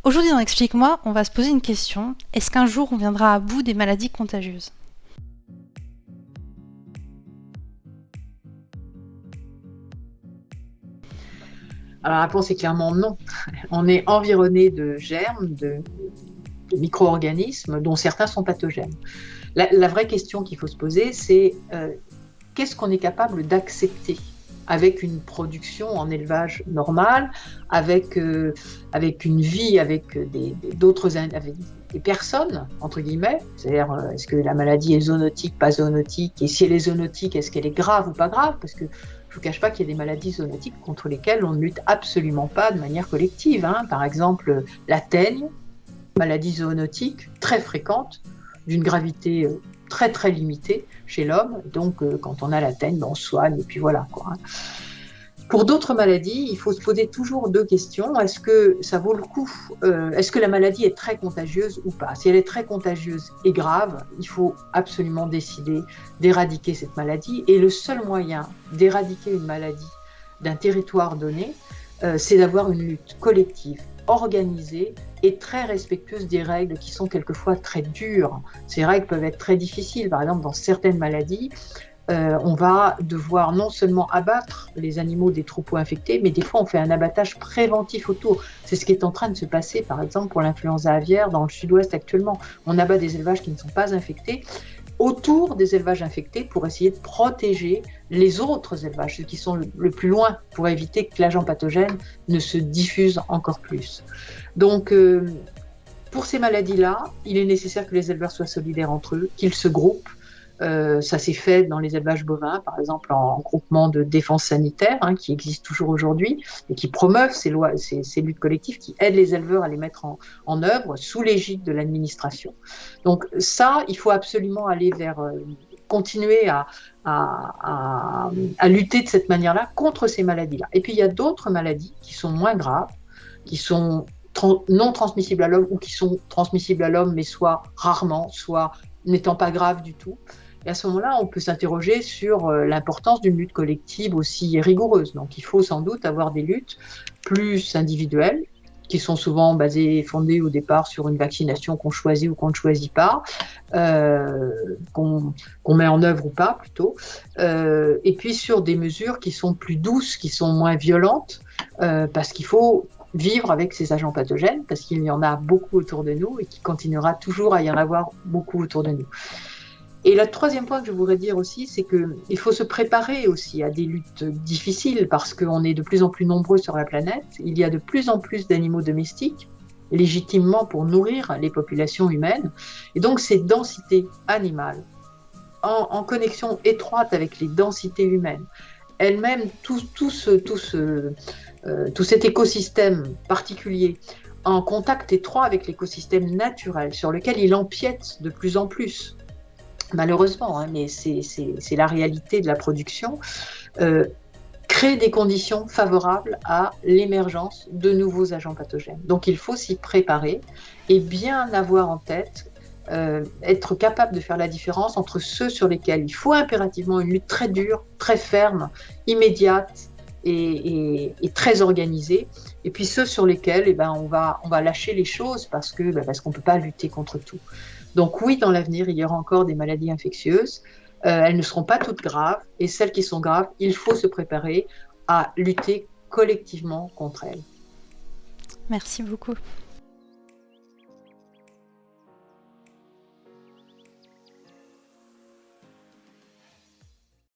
Aujourd'hui dans Explique-moi, on va se poser une question. Est-ce qu'un jour on viendra à bout des maladies contagieuses ? Alors la réponse est clairement non. On est environné de germes, de micro-organismes dont certains sont pathogènes. La vraie question qu'il faut se poser, c'est qu'est-ce qu'on est capable d'accepter avec une production en élevage normal, avec une vie, avec avec des personnes, entre guillemets, c'est-à-dire est-ce que la maladie est zoonotique, pas zoonotique, et si elle est zoonotique, est-ce qu'elle est grave ou pas grave, parce que je ne vous cache pas qu'il y a des maladies zoonotiques contre lesquelles on ne lutte absolument pas de manière collective, hein. Par exemple, la teigne, maladie zoonotique très fréquente, d'une gravité très très limitée chez l'homme. Donc quand on a la teigne, on se soigne et puis voilà, quoi, hein. Pour d'autres maladies, il faut se poser toujours deux questions. Est-ce que ça vaut le coup est-ce que la maladie est très contagieuse ou pas? Si elle est très contagieuse et grave, il faut absolument décider d'éradiquer cette maladie. Et le seul moyen d'éradiquer une maladie d'un territoire donné, c'est d'avoir une lutte collective, organisée et très respectueuse des règles qui sont quelquefois très dures. Ces règles peuvent être très difficiles. Par exemple, dans certaines maladies, on va devoir non seulement abattre les animaux des troupeaux infectés, mais des fois on fait un abattage préventif autour. C'est ce qui est en train de se passer, par exemple, pour l'influenza aviaire dans le sud-ouest actuellement. On abat des élevages qui ne sont pas infectés autour des élevages infectés pour essayer de protéger les autres élevages, ceux qui sont le plus loin, pour éviter que l'agent pathogène ne se diffuse encore plus. Donc, pour ces maladies-là, il est nécessaire que les éleveurs soient solidaires entre eux, qu'ils se groupent. Ça s'est fait dans les élevages bovins, par exemple en groupement de défense sanitaire, hein, qui existe toujours aujourd'hui et qui promeuvent ces luttes collectives, qui aident les éleveurs à les mettre en œuvre sous l'égide de l'administration. Donc ça, il faut absolument aller vers continuer à lutter de cette manière-là contre ces maladies-là. Et puis il y a d'autres maladies qui sont moins graves, qui sont non transmissibles à l'homme ou qui sont transmissibles à l'homme, mais soit rarement, soit n'étant pas graves du tout. Et à ce moment-là, on peut s'interroger sur l'importance d'une lutte collective aussi rigoureuse. Donc il faut sans doute avoir des luttes plus individuelles, qui sont souvent fondées au départ sur une vaccination qu'on choisit ou qu'on ne choisit pas, qu'on met en œuvre ou pas plutôt, et puis sur des mesures qui sont plus douces, qui sont moins violentes, parce qu'il faut vivre avec ces agents pathogènes, parce qu'il y en a beaucoup autour de nous et qu'il continuera toujours à y en avoir beaucoup autour de nous. Et le troisième point que je voudrais dire aussi, c'est qu'il faut se préparer aussi à des luttes difficiles, parce qu'on est de plus en plus nombreux sur la planète. Il y a de plus en plus d'animaux domestiques, légitimement pour nourrir les populations humaines. Et donc ces densités animales, en connexion étroite avec les densités humaines, elles-mêmes, tout cet écosystème particulier, en contact étroit avec l'écosystème naturel, sur lequel il empiète de plus en plus, malheureusement, hein, mais c'est la réalité de la production, crée des conditions favorables à l'émergence de nouveaux agents pathogènes. Donc il faut s'y préparer et bien avoir en tête, être capable de faire la différence entre ceux sur lesquels il faut impérativement une lutte très dure, très ferme, immédiate et très organisée, et puis ceux sur lesquels on va lâcher les choses parce qu'on ne peut pas lutter contre tout. Donc oui, dans l'avenir, il y aura encore des maladies infectieuses. Elles ne seront pas toutes graves, et celles qui sont graves, il faut se préparer à lutter collectivement contre elles. Merci beaucoup.